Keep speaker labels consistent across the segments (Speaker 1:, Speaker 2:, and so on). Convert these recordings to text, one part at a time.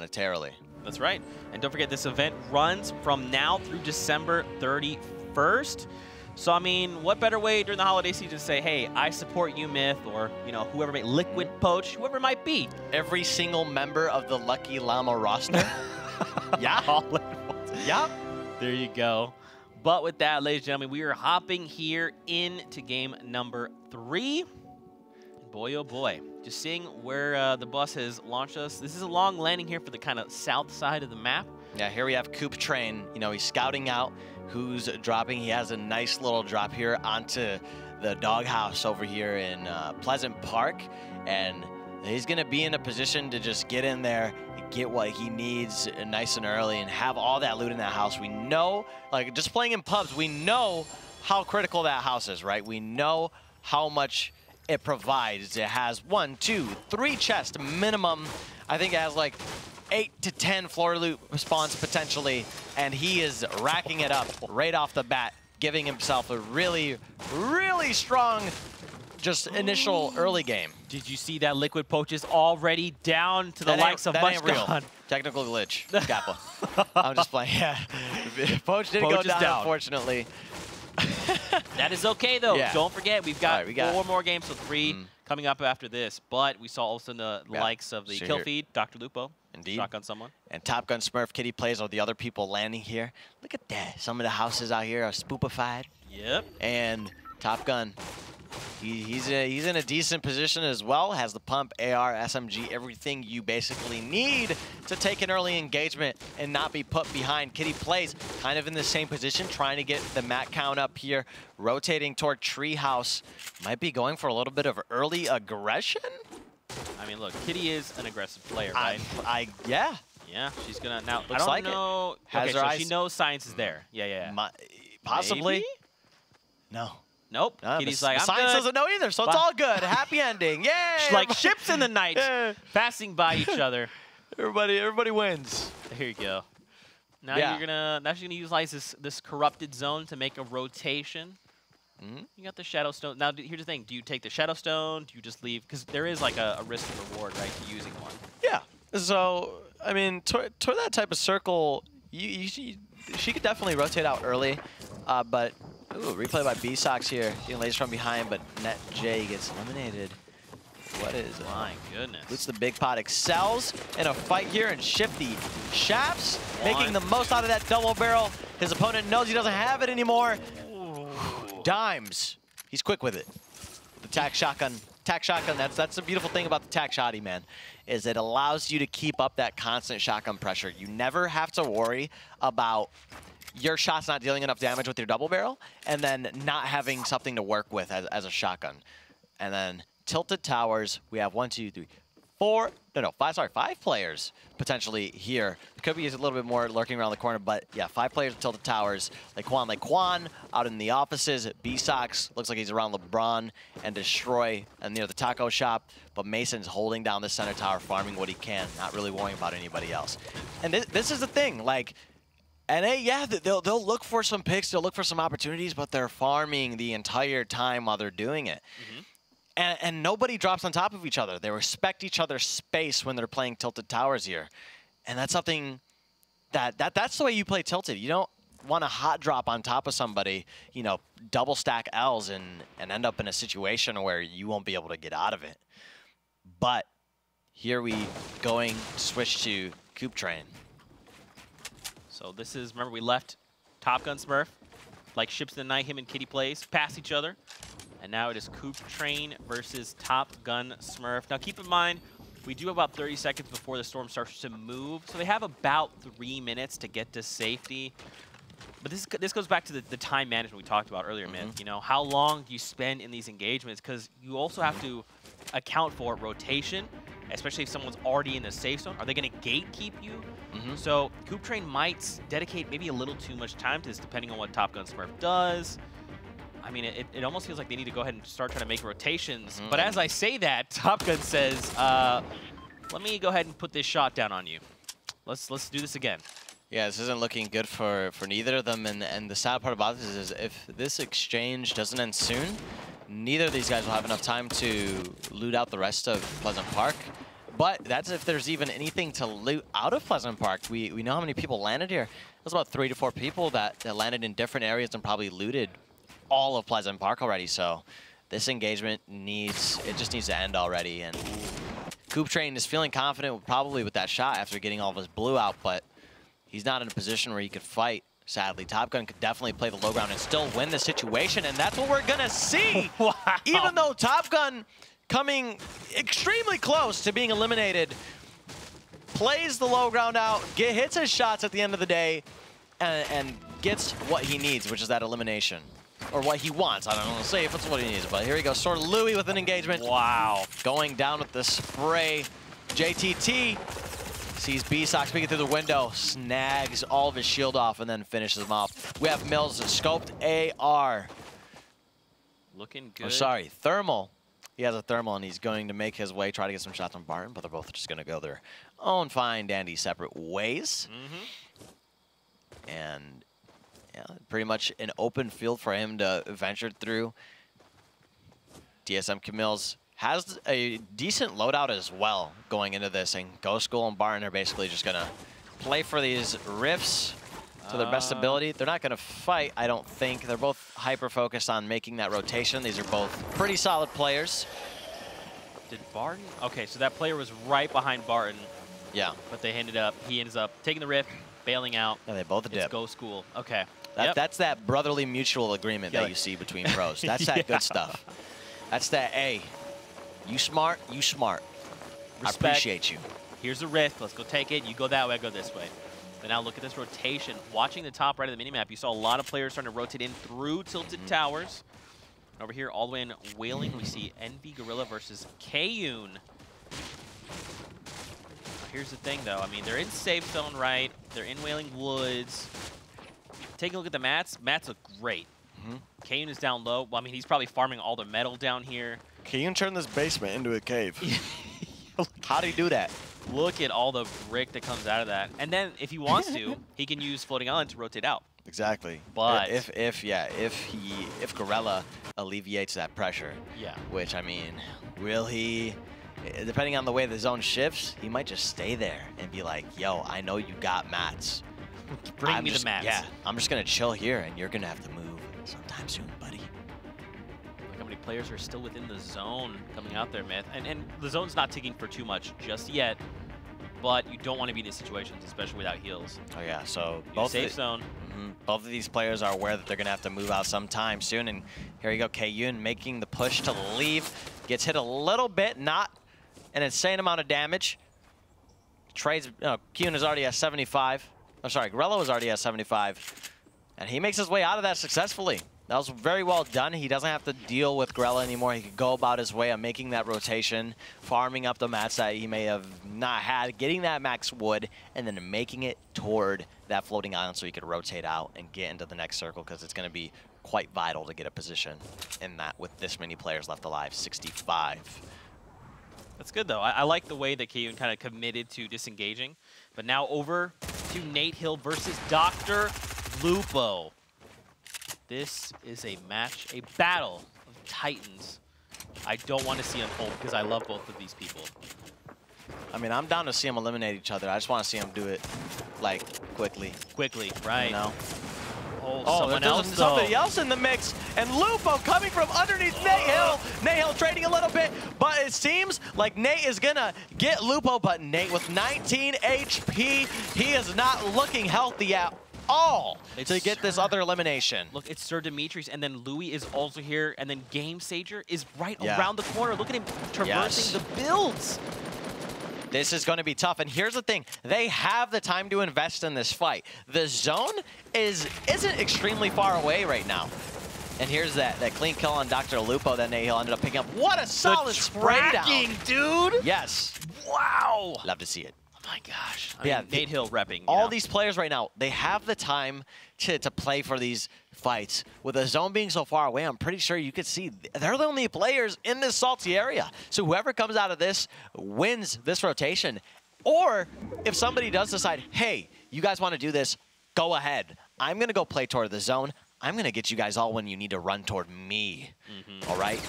Speaker 1: monetarily.
Speaker 2: That's right. And don't forget, this event runs from now through December 31st. So, I mean, what better way during the holiday season to say, hey, I support you, Myth, or, you know, whoever may, Liquid Poach, whoever it might be.
Speaker 1: Every single member of the Lucky Llama roster. Yeah.
Speaker 2: Yeah. There you go. But with that, ladies and gentlemen, we are hopping here into game number 3. And boy, oh boy, just seeing where the bus has launched us. This is a long landing here for the kind of south side of the map.
Speaker 1: Yeah, here we have Coop Train. You know, he's scouting out who's dropping. He has a nice little drop here onto the doghouse over here in Pleasant Park. And he's going to be in a position to just get in there, get what he needs nice and early, and have all that loot in that house. We know, like, just playing in pubs, we know how critical that house is, right? We know how much it provides. It has 1, 2, 3 chests minimum. I think it has like 8 to 10 floor loot spawns potentially, and he is racking it up right off the bat, giving himself a really, really strong just initial early game.
Speaker 2: Did you see that Liquid Poach is already down to the likes of Much Gone?
Speaker 1: Technical glitch, Kappa. I'm just playing, yeah. Poach didn't go down, unfortunately.
Speaker 2: That is okay, though. Yeah. Don't forget, we've got,
Speaker 1: we
Speaker 2: 4 more games, so 3 coming up after this. But we saw also the likes of the kill feed, Dr. Lupo.
Speaker 1: Indeed.
Speaker 2: Shotgun someone.
Speaker 1: And Top Gun Smurf, Kitty Plays are the other people landing here. Look at that. Some of the houses out here are spoopified.
Speaker 2: Yep.
Speaker 1: And Top Gun, he's in a decent position as well. Has the pump, AR, SMG, everything you basically need to take an early engagement and not be put behind. Kitty Plays kind of in the same position, trying to get the mat count up here, rotating toward Treehouse. Might be going for a little bit of early aggression.
Speaker 2: I mean, look, Kitty is an aggressive player, right?
Speaker 1: Yeah.
Speaker 2: Yeah, she's gonna now.
Speaker 1: Looks like
Speaker 2: know. Okay, so she knows science is there. Yeah.
Speaker 1: Possibly.
Speaker 2: Maybe?
Speaker 1: No.
Speaker 2: Nope.
Speaker 1: No,
Speaker 2: Kitty's like, I'm
Speaker 1: science
Speaker 2: good.
Speaker 1: doesn't know either, so it's all good. Happy ending. Yay!
Speaker 2: Like ships in the night, passing by each other.
Speaker 1: Everybody wins.
Speaker 2: There you go. Now she's gonna utilize this corrupted zone to make a rotation. You got the Shadow Stone. Now, here's the thing. Do you take the Shadow Stone? Do you just leave? Because there is like a risk and reward, right, to using one.
Speaker 1: Yeah. So, I mean, toward that type of circle, she could definitely rotate out early. But, ooh, replay by B-Sox here. Getting lasers from behind, but Net J gets eliminated. What is it?
Speaker 2: My goodness.
Speaker 1: Looks the Big Pot excels in a fight here, and Shifty Shafts making the most out of that double barrel. His opponent knows he doesn't have it anymore. Dimes. He's quick with it. The tac shotgun. That's the beautiful thing about the tac shotty, man, is it allows you to keep up that constant shotgun pressure. You never have to worry about your shots not dealing enough damage with your double barrel and then not having something to work with as a shotgun. And then Tilted Towers, we have 1, 2, 3, 4, no, 5 players potentially here. Could be a little bit more lurking around the corner, but yeah, 5 players with Tilted Towers. Daequan out in the offices. B-Sox looks like he's around LeBron and Destroy and near the taco shop, but Mason's holding down the center tower, farming what he can, not really worrying about anybody else. And this is the thing, like, NA, yeah, they'll look for some picks, they'll look for some opportunities, but they're farming the entire time while they're doing it. And nobody drops on top of each other. They respect each other's space when they're playing Tilted Towers here. And that's something that's the way you play Tilted. You don't want to hot drop on top of somebody, you know, double stack L's and end up in a situation where you won't be able to get out of it. But here we going to switch to Coop Train.
Speaker 2: So this is, remember we left Top Gun Smurf, like ships in the night, him and Kitty Plays, pass each other. And now it is Coop Train versus Top Gun Smurf. Now keep in mind, we do have about 30 seconds before the storm starts to move. So they have about 3 minutes to get to safety. But this goes back to the time management we talked about earlier, man. You know, how long do you spend in these engagements? Because you also have to account for rotation, especially if someone's already in the safe zone. Are they going to gatekeep you? So Coop Train might dedicate maybe a little too much time to this, depending on what Top Gun Smurf does. I mean, it almost feels like they need to go ahead and start trying to make rotations. But as I say that, Top Gun says, let me go ahead and put this shot down on you. Let's do this again.
Speaker 1: Yeah, this isn't looking good for neither of them. And the sad part about this is if this exchange doesn't end soon, neither of these guys will have enough time to loot out the rest of Pleasant Park. But that's if there's even anything to loot out of Pleasant Park. We know how many people landed here. There's about 3 to 4 people that landed in different areas and probably looted all of Pleasant Park already. So this engagement just needs to end already. And Coop Train is feeling confident probably with that shot after getting all of his blue out, but he's not in a position where he could fight. Sadly, Top Gun could definitely play the low ground and still win the situation, and that's what we're gonna see.
Speaker 2: Wow.
Speaker 1: Even though Top Gun coming extremely close to being eliminated, plays the low ground out, hits his shots at the end of the day, and gets what he needs, which is that elimination. Or what he wants. I don't want to say if it's what he needs, but here he goes. Sort of Louis with an engagement.
Speaker 2: Wow.
Speaker 1: Going down with the spray. JTT sees B-Sox peeking through the window, snags all of his shield off, and then finishes him off. We have Mills scoped AR.
Speaker 2: Looking good.
Speaker 1: Oh, sorry, Thermal. He has a Thermal, and he's going to make his way, try to get some shots on Barton, but they're both just going to go their own fine, dandy, separate ways. And yeah, pretty much an open field for him to venture through. DSM Camille's has a decent loadout as well going into this, and Ghost School and Barton are basically just going to play for these rifts to their best ability. They're not going to fight, I don't think. They're both hyper-focused on making that rotation. These are both pretty solid players.
Speaker 2: Did Barton? Okay, so that player was right behind Barton.
Speaker 1: Yeah.
Speaker 2: But he ends up taking the rift, bailing out.
Speaker 1: Yeah, they both
Speaker 2: It's
Speaker 1: dip.
Speaker 2: Ghost School. Okay.
Speaker 1: That's that brotherly mutual agreement that you see between pros. That's that good stuff. That's that, hey, you smart, you smart.
Speaker 2: Respect.
Speaker 1: I appreciate you.
Speaker 2: Here's a rift. Let's go take it. You go that way, I go this way. But now look at this rotation. Watching the top right of the minimap, you saw a lot of players starting to rotate in through Tilted Towers. And over here, all the way in Wailing, we see Envy Gorilla versus Kayun. Here's the thing, though. I mean, they're in safe zone, right? They're in Wailing Woods. Taking a look at the mats. Mats look great. Kayun is down low. Well, I mean, he's probably farming all the metal down here.
Speaker 1: Kayun turned this basement into a cave. How do you do that?
Speaker 2: Look at all the brick that comes out of that. And then, if he wants to, he can use Floating Island to rotate out.
Speaker 1: Exactly.
Speaker 2: But
Speaker 1: if Gorilla alleviates that pressure, which I mean, will he? Depending on the way the zone shifts, he might just stay there and be like, "Yo, I know you got mats.
Speaker 2: Bring me the mats."
Speaker 1: Yeah, I'm just gonna chill here, and you're gonna have to move sometime soon, buddy.
Speaker 2: Look how many players are still within the zone coming out there, Myth. And the zone's not ticking for too much just yet. But you don't want to be in these situations, especially without heals.
Speaker 1: Oh yeah, so
Speaker 2: both safe zone.
Speaker 1: Both of these players are aware that they're gonna have to move out sometime soon, and here you go, Kayun making the push to leave, gets hit a little bit, not an insane amount of damage. Trades, Kayun is already at 75. Oh, sorry, Gorilla was already at 75, and he makes his way out of that successfully. That was very well done. He doesn't have to deal with Gorilla anymore. He could go about his way of making that rotation, farming up the mats that he may have not had, getting that max wood, and then making it toward that floating island so he could rotate out and get into the next circle, because it's going to be quite vital to get a position in that with this many players left alive, 65.
Speaker 2: That's good, though. I like the way that Kayun kind of committed to disengaging. But now over to Nate Hill versus Dr. Lupo. This is a match, a battle of titans. I don't want to see unfold because I love both of these people.
Speaker 1: I mean, I'm down to see them eliminate each other. I just want to see them do it, like, quickly.
Speaker 2: Quickly, right.
Speaker 1: You know?
Speaker 2: Oh,
Speaker 1: there's somebody else in the mix. And Lupo coming from underneath Nate Hill. Nate Hill trading a little bit, but it seems like Nate is going to get Lupo. But Nate with 19 HP, he is not looking healthy at all to get this other elimination.
Speaker 2: Look, it's Sir Demetrius, and then Louis is also here, and then Game Sager is right around the corner. Look at him traversing the builds.
Speaker 1: This is going to be tough, and here's the thing. They have the time to invest in this fight. The zone isn't extremely far away right now. And here's that clean kill on Dr. Lupo that Nate Hill ended up picking up. What a solid spray down.
Speaker 2: Dude!
Speaker 1: Yes.
Speaker 2: Wow!
Speaker 1: Love to see it.
Speaker 2: Oh my gosh. I
Speaker 1: mean,
Speaker 2: Nate Hill repping.
Speaker 1: All these players right now, they have the time to play for these fights. With the zone being so far away, I'm pretty sure you could see they're the only players in this salty area. So whoever comes out of this wins this rotation. Or if somebody does decide, hey, you guys want to do this, go ahead. I'm going to go play toward the zone. I'm going to get you guys all when you need to run toward me. All right?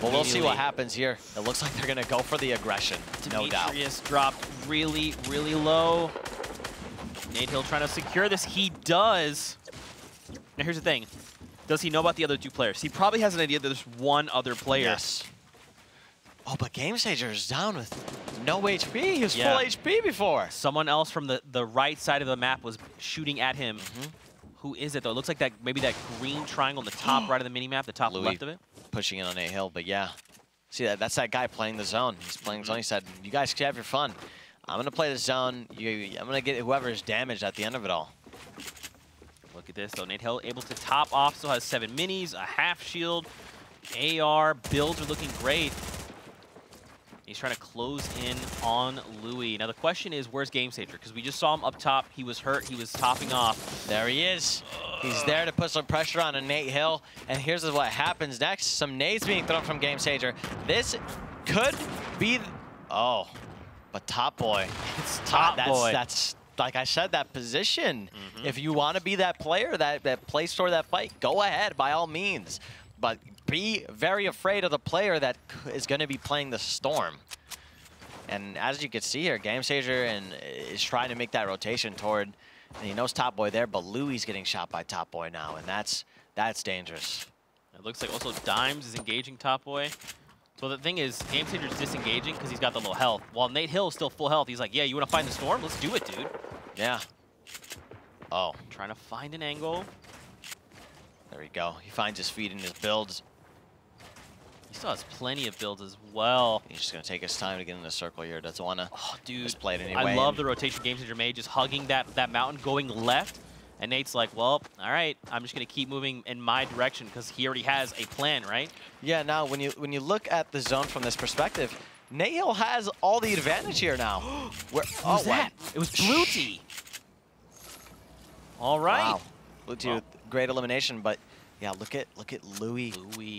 Speaker 1: Well, we'll see what happens here. It looks like they're going to go for the aggression, no doubt.
Speaker 2: Demetrius dropped really, really low. Nadehill trying to secure this. He does. Now, here's the thing. Does he know about the other two players? He probably has an idea that there's one other player.
Speaker 1: Yes. Oh, but grimmmz is down with no HP. He was full HP before.
Speaker 2: Someone else from the right side of the map was shooting at him. Who is it, though? It looks like that maybe that green triangle on the top right of the minimap, the top left of it.
Speaker 1: Pushing in on Nadehill, but yeah. See, that's that guy playing the zone. He's playing the zone. He said, you guys can have your fun. I'm going to play the zone. I'm going to get whoever is damaged at the end of it all.
Speaker 2: Look at this, though. Nadehill able to top off, still has 7 minis, a half shield, AR, builds are looking great. He's trying to close in on Louis. Now, the question is, where's grimmmz? Because we just saw him up top. He was hurt. He was topping off.
Speaker 1: There he is. He's there to put some pressure on a Nadehill. And here's what happens next. Some nades being thrown from grimmmz. This could be... Oh, but Top Boy.
Speaker 2: It's Top Boy.
Speaker 1: That's, like I said, that position. If you want to be that player, that plays toward that fight, go ahead, by all means. But be very afraid of the player that is going to be playing the Storm. And as you can see here, grimmmz is trying to make that rotation toward, and he knows Top Boy there, but Louis getting shot by Top Boy now, and that's dangerous.
Speaker 2: It looks like also Dimes is engaging Top Boy. So the thing is, grimmmz is disengaging because he's got the low health. While Nadehill is still full health, he's like, yeah, you want to find the Storm? Let's do it, dude.
Speaker 1: Yeah. Oh.
Speaker 2: Trying to find an angle.
Speaker 1: There we go. He finds his feet in his builds.
Speaker 2: He still has plenty of builds as well.
Speaker 1: He's just going to take his time to get in the circle here. Doesn't want to just play it anyway.
Speaker 2: I love the rotation grimmmz made, just hugging that mountain, going left. And Nate's like, well, all right, I'm just going to keep moving in my direction because he already has a plan, right? Yeah, now when you look at the zone from this perspective, Nadehill has all the advantage here now. Who's that? It was Blue Tea. All right.
Speaker 1: Wow. Blue Tea with great elimination, but yeah, look at Louis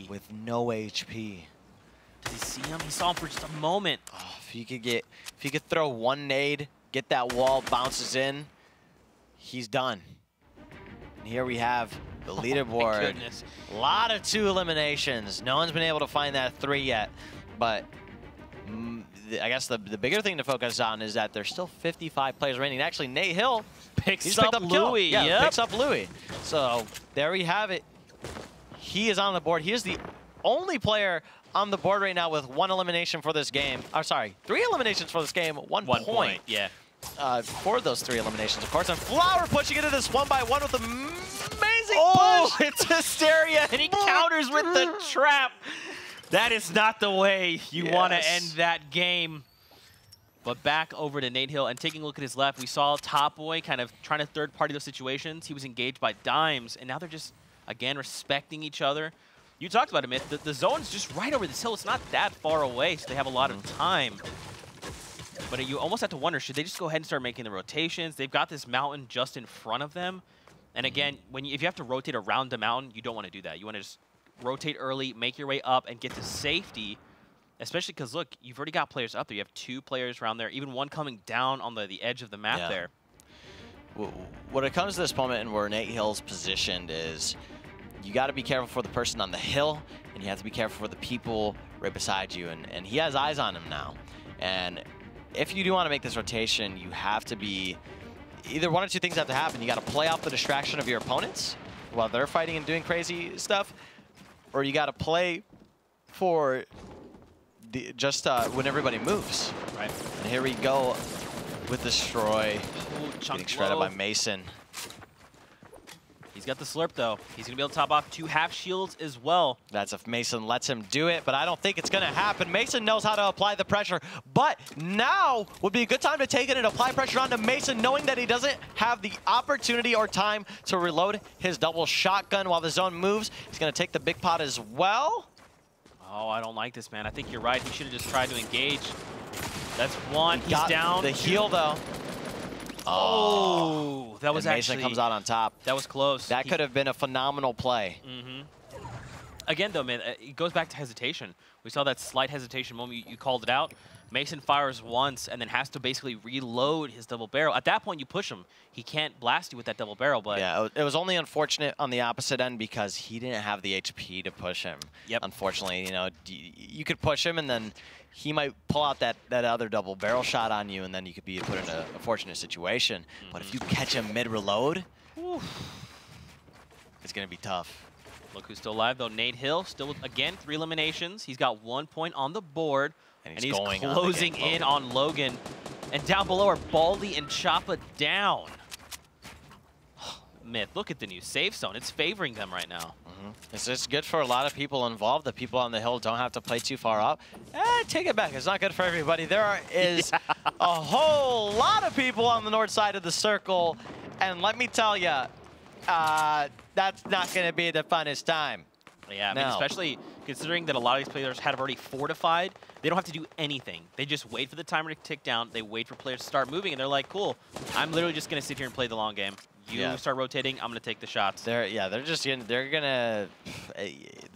Speaker 1: with no HP.
Speaker 2: Did he see him? He saw him for just a moment.
Speaker 1: Oh, if you could throw one nade, get that wall, bounces in, he's done. And here we have the leaderboard.
Speaker 2: My goodness.
Speaker 1: A lot of 2 eliminations. No one's been able to find that 3 yet, but I guess the bigger thing to focus on is that there's still 55 players remaining. Actually, Nadehill
Speaker 2: picks up Louis.
Speaker 1: Yeah, picks up Louis. So there we have it. He is on the board. He is the only player on the board right now with 1 elimination for this game. Oh, sorry, 3 eliminations for this game, 1 point.
Speaker 2: Yeah.
Speaker 1: For those 3 eliminations, of course. And Flower pushing into this 1-by-1 with amazing push.
Speaker 2: It's hysteria, and he counters with the trap. That is not the way you want to end that game. But back over to Nadehill, and taking a look at his left, we saw Top Boy kind of trying to third-party those situations. He was engaged by Dimes, and now they're just, again, respecting each other. You talked about it, Myth. The zone's just right over this hill. It's not that far away, so they have a lot of time. But you almost have to wonder, should they just go ahead and start making the rotations? They've got this mountain just in front of them. And again, if you have to rotate around the mountain, you don't want to do that. You want to just rotate early, make your way up, and get to safety. Especially because, look, you've already got players up there. You have 2 players around there, even one coming down on the edge of the map there.
Speaker 1: When it comes to this moment and where Nadehill's positioned is, you got to be careful for the person on the hill, and you have to be careful for the people right beside you. And he has eyes on him now. And if you do want to make this rotation, you have to be... Either one or 2 things have to happen. You got to play off the distraction of your opponents while they're fighting and doing crazy stuff, or you got to play for when everybody moves. Right. And here we go with Destroy. Getting shredded by Mason.
Speaker 2: He's got the slurp, though. He's going to be able to top off 2 half shields as well.
Speaker 1: That's if Mason lets him do it, but I don't think it's going to happen. Mason knows how to apply the pressure, but now would be a good time to take it and apply pressure onto Mason, knowing that he doesn't have the opportunity or time to reload his double shotgun while the zone moves. He's going to take the big pot as well.
Speaker 2: Oh, I don't like this, man. I think you're right. He should have just tried to engage. That's 1. He's down.
Speaker 1: The heal, though.
Speaker 2: Oh, that was
Speaker 1: Mason comes out on top.
Speaker 2: That was close.
Speaker 1: That could have been a phenomenal play.
Speaker 2: Again, though, man, it goes back to hesitation. We saw that slight hesitation moment. You called it out. Mason fires once and then has to basically reload his double barrel. At that point, you push him. He can't blast you with that double barrel, but...
Speaker 1: Yeah, it was only unfortunate on the opposite end because he didn't have the HP to push him.
Speaker 2: Yep.
Speaker 1: Unfortunately, you know, you could push him and then he might pull out that other double barrel shot on you and then you could be put in a fortunate situation. But if you catch him mid-reload, it's going to be tough.
Speaker 2: Look who's still alive, though. Nate Hill, still, with, again, 3 eliminations. He's got 1 point on the board. And he's closing in on Logan. And down below are Baldy and Choppa down. Myth, look at the new safe zone. It's favoring them right now.
Speaker 1: It's just good for a lot of people involved. The people on the hill don't have to play too far up. Take it back. It's not good for everybody. There is a whole lot of people on the north side of the circle. And let me tell you, that's not going to be the funnest time.
Speaker 2: Yeah, I mean, especially considering that a lot of these players have already fortified, they don't have to do anything. They just wait for the timer to tick down. They wait for players to start moving, and they're like, cool, I'm literally just going to sit here and play the long game. You start rotating, I'm going to take the shots. They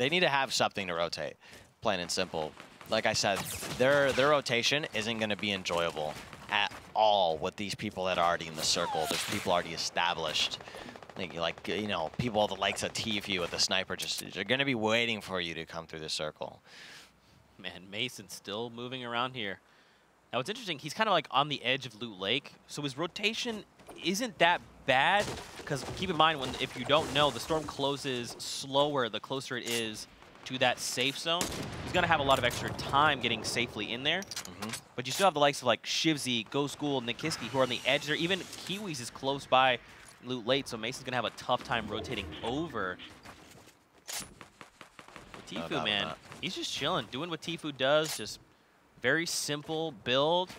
Speaker 1: need to have something to rotate, plain and simple. Like I said, their rotation isn't going to be enjoyable at all with these people that are already in the circle. There's people already established. Like, you know, people the likes of tfue with the sniper they're going to be waiting for you to come through the circle.
Speaker 2: Man, Mason's still moving around here. Now, what's interesting, he's kind of like on the edge of Loot Lake, so his rotation isn't that bad, because keep in mind, if you don't know, the storm closes slower the closer it is to that safe zone. He's going to have a lot of extra time getting safely in there, but you still have the likes of like Shivzy, Ghost Ghoul, Nikiski, who are on the edge there. Even Kiwis is close by Loot Late, so Mason's going to have a tough time rotating over. tfue, man, he's just chilling, doing what tfue does, just very simple build,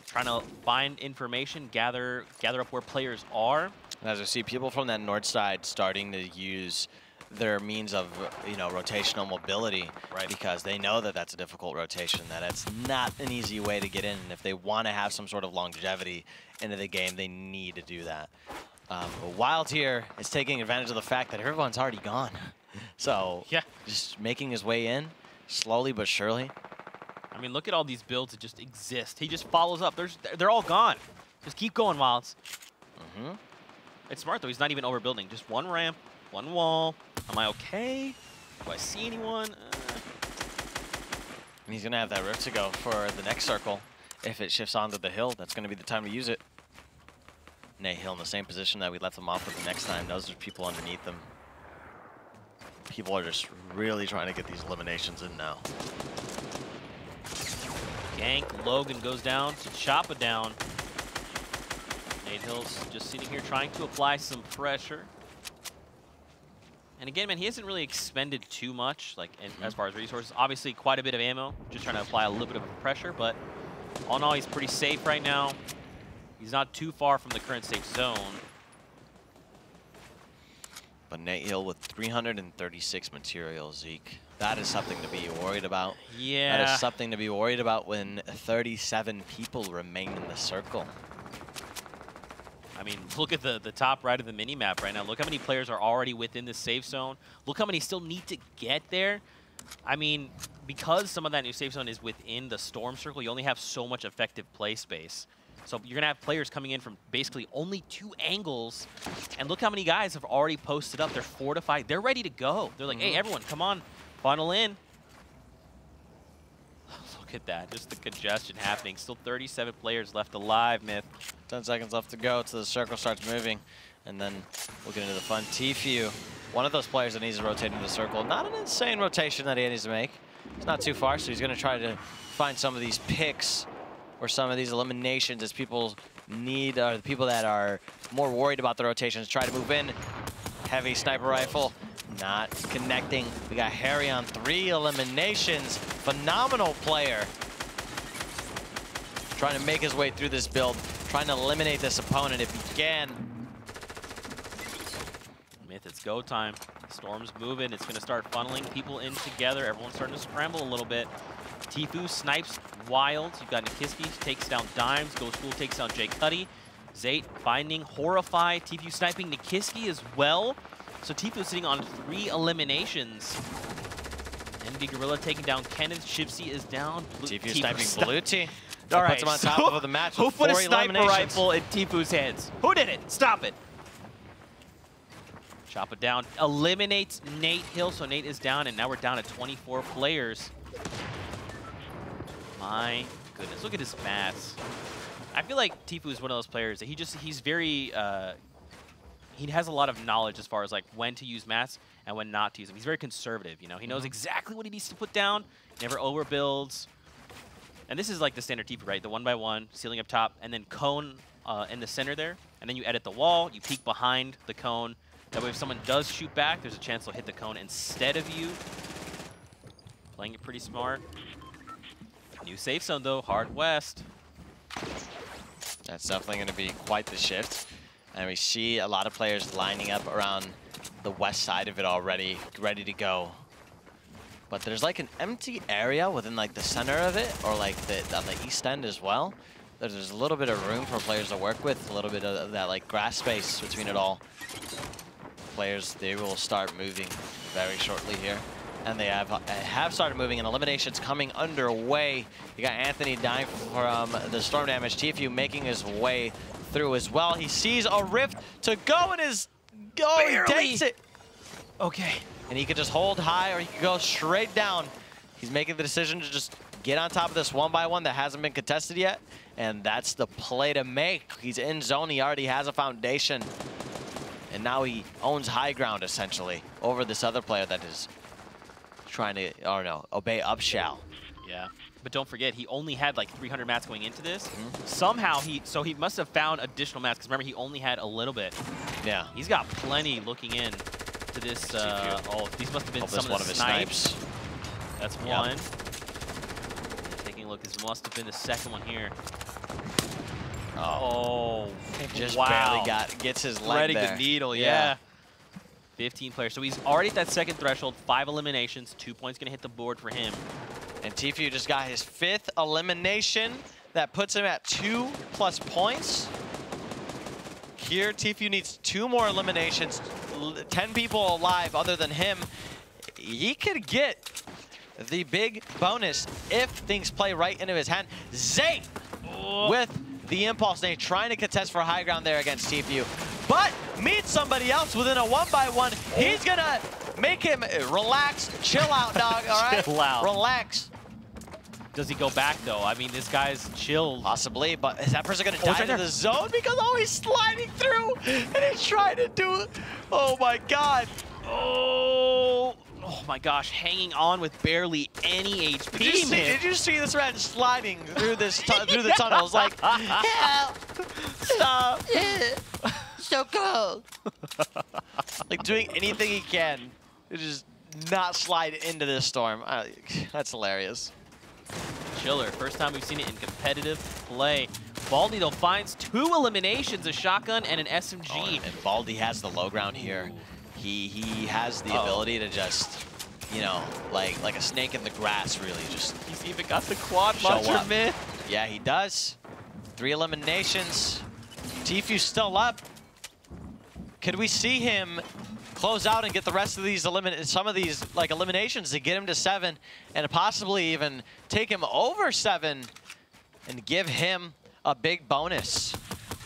Speaker 2: trying to find information, gather up where players are.
Speaker 1: And as we see people from that north side starting to use their means of, you know, rotational mobility, because they know that that's a difficult rotation, that it's not an easy way to get in, and if they want to have some sort of longevity into the game, they need to do that. But Wild here is taking advantage of the fact that everyone's already gone. So just making his way in slowly but surely.
Speaker 2: I mean, look at all these builds that just exist. He just follows up. They're all gone. Just keep going, Wilds. It's smart, though. He's not even overbuilding. Just one ramp, one wall. Am I okay? Do I see anyone?
Speaker 1: And he's going to have that rift to go for the next circle. If it shifts onto the hill, that's going to be the time to use it. Nate Hill in the same position that we left them off with the next time. Those are people underneath them. People are just really trying to get these eliminations in now.
Speaker 2: Gank, Logan goes down to Choppa down. Nate Hill's just sitting here trying to apply some pressure. And again, man, he hasn't really expended too much, like as far as resources. Obviously, quite a bit of ammo, just trying to apply a little bit of pressure, but all in all, he's pretty safe right now. He's not too far from the current safe zone.
Speaker 1: But Nate Hill with 336 materials, Zeke. That is something to be worried about.
Speaker 2: Yeah.
Speaker 1: That is something to be worried about when 37 people remain in the circle.
Speaker 2: I mean, look at the top right of the mini-map right now. Look how many players are already within the safe zone. Look how many still need to get there. I mean, because some of that new safe zone is within the storm circle, you only have so much effective play space. So you're going to have players coming in from basically only 2 angles. And look how many guys have already posted up. They're fortified. They're ready to go. They're like, hey, everyone, come on. Funnel in. Look at that. Just the congestion happening. Still 37 players left alive, Myth.
Speaker 1: 10 seconds left to go till the circle starts moving. And then we'll get into the fun. tfue, one of those players that needs to rotate into the circle. Not an insane rotation that he needs to make. It's not too far, so he's going to try to find some of these picks or some of these eliminations as people need, the people that are more worried about the rotations try to move in. Heavy sniper rifle, not connecting. We got Harry on 3 eliminations. Phenomenal player. Trying to make his way through this build, trying to eliminate this opponent if he can.
Speaker 2: Myth, it's go time. Storm's moving. It's going to start funneling people in together. Everyone's starting to scramble a little bit. tfue snipes Wild. You've got Nikiski, takes down Dimes. Ghost Ghoul takes down Jay Cuddy. Zate finding Horrify. tfue sniping Nikiski as well. So tfue sitting on 3 eliminations. Envy Gorilla taking down Kenneth. Shivzy is down.
Speaker 1: tfue sniping Baluti. That puts him on top of the match.
Speaker 2: Who
Speaker 1: with
Speaker 2: put a
Speaker 1: 4
Speaker 2: sniper
Speaker 1: eliminations.
Speaker 2: rifle in tfue's hands? Who did it? Stop it. Chop it down. Eliminates Nate Hill, so Nate is down, and now we're down to 24 players. My goodness, look at his mats. I feel like tfue is one of those players that he's very, he has a lot of knowledge as far as like when to use mats and when not to use them. He's very conservative, you know? He knows exactly what he needs to put down, never overbuilds. And this is like the standard tfue, right? The 1x1, ceiling up top, and then cone in the center there. And then you edit the wall, you peek behind the cone. That way if someone does shoot back, there's a chance they'll hit the cone instead of you. Playing it pretty smart. New safe zone though, hard west.
Speaker 1: That's definitely going to be quite the shift. And we see a lot of players lining up around the west side of it already, ready to go. But there's like an empty area within like the center of it, or like on the east end as well. There's a little bit of room for players to work with, a little bit of that like grass space between it all. Players, they will start moving very shortly here. And they have started moving, and eliminations coming underway. You got Anthony dying from the storm damage. tfue making his way through as well. He sees a rift to go in his... Oh, he takes it!
Speaker 2: Okay.
Speaker 1: And he could just hold high, or he could go straight down. He's making the decision to just get on top of this 1x1 that hasn't been contested yet. And that's the play to make. He's in zone. He already has a foundation. And now he owns high ground, essentially, over this other player that is trying to, I don't know, obey upshall.
Speaker 2: Yeah, but don't forget, he only had like 300 mats going into this. Somehow he must have found additional mats, because remember, he only had a little bit.
Speaker 1: Yeah.
Speaker 2: He's got plenty looking in to this. Oh, these must have been some of the snipes. That's one. Taking a look, this must have been the second one here. Oh,
Speaker 1: just
Speaker 2: wow.
Speaker 1: barely gets his leg
Speaker 2: Threading
Speaker 1: there.
Speaker 2: the needle, yeah. 15 players. So he's already at that second threshold, 5 eliminations, 2 points gonna hit the board for him.
Speaker 1: And tfue just got his 5th elimination. That puts him at 2+ points. Here, tfue needs 2 more eliminations, 10 people alive other than him. He could get the big bonus if things play right into his hand. Zay with the impulse nade, trying to contest for high ground there against tfue. But meets somebody else within a 1x1. He's gonna make him relax, chill out, dog, all right?
Speaker 2: Chill out.
Speaker 1: Relax.
Speaker 2: Does he go back, though? I mean, this guy's chilled.
Speaker 1: Possibly, but is that person gonna die into the zone? Because, oh, he's sliding through, and he's trying to do it. Oh, my God.
Speaker 2: Oh my gosh, hanging on with barely any HP.
Speaker 1: Did you see this man sliding through this through the tunnels? Like, help, stop, so cold. Like doing anything he can to just not slide into this storm. That's hilarious.
Speaker 2: Chiller, first time we've seen it in competitive play. Baldy, though, finds 2 eliminations, a shotgun and an SMG.
Speaker 1: Oh, and Baldy has the low ground here. He has the ability to just, you know, like a snake in the grass, really. Just
Speaker 2: He's even got the quad launcher mid.
Speaker 1: Yeah, he does. 3 eliminations. tfue still up. Could we see him close out and get the rest of these some of these like eliminations to get him to 7 and possibly even take him over 7 and give him a big bonus?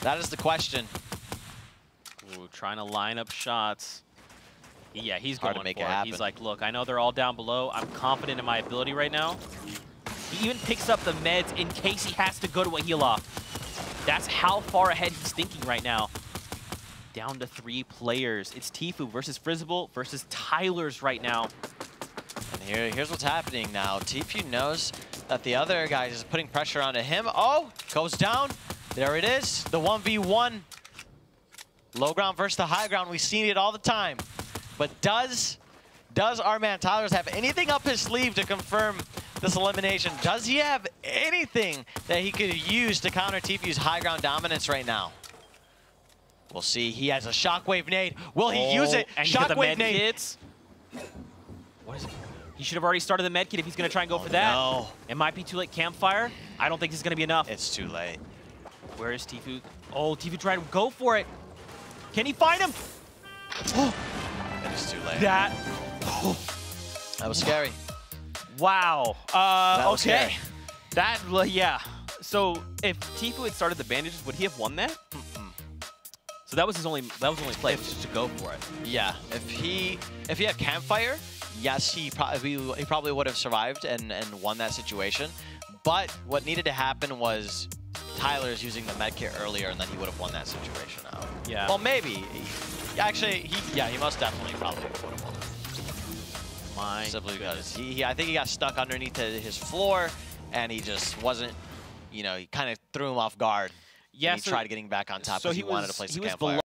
Speaker 1: That is the question.
Speaker 2: Ooh, trying to line up shots. Yeah, he's
Speaker 1: Hard
Speaker 2: going
Speaker 1: to make
Speaker 2: for
Speaker 1: it
Speaker 2: it.
Speaker 1: happen.
Speaker 2: He's like, look, I know they're all down below. I'm confident in my ability right now. He even picks up the meds in case he has to go to a heal off. That's how far ahead he's thinking right now. Down to 3 players. It's tfue versus Frizzable versus Tyler's right now.
Speaker 1: And here's what's happening now. tfue knows that the other guy is putting pressure onto him. Oh, goes down. There it is. The 1v1. Low ground versus the high ground. We've seen it all the time. But does our man Tyler's have anything up his sleeve to confirm this elimination? Does he have anything that he could use to counter tfue's high ground dominance right now? We'll see. He has a shockwave nade. Will he use it?
Speaker 2: And
Speaker 1: Shockwave nade.
Speaker 2: Kits. What is it? He should have already started the med kit if he's going to try and go for that.
Speaker 1: No.
Speaker 2: It might be too late. Campfire. I don't think this is going to be enough.
Speaker 1: It's too late.
Speaker 2: Where is tfue? Oh, tfue tried to go for it. Can he find him? Oh.
Speaker 1: It is too late.
Speaker 2: That
Speaker 1: was scary.
Speaker 2: Wow.
Speaker 1: That was
Speaker 2: okay.
Speaker 1: scary.
Speaker 2: That, yeah. So if tfue had started the bandages, would he have won that? So that was his only play, was just to go for it.
Speaker 1: Yeah, if he had campfire, yes, he probably would have survived and won that situation. But what needed to happen was Tyler's using the medkit earlier, and then he would have won that situation out.
Speaker 2: Yeah.
Speaker 1: Well, maybe. Actually, he most definitely probably would have won. Simply because I think he got stuck underneath his floor, and he just wasn't, you know, he kind of threw him off guard.
Speaker 2: Yeah,
Speaker 1: and he tried getting back on top because he wanted to place the campfire.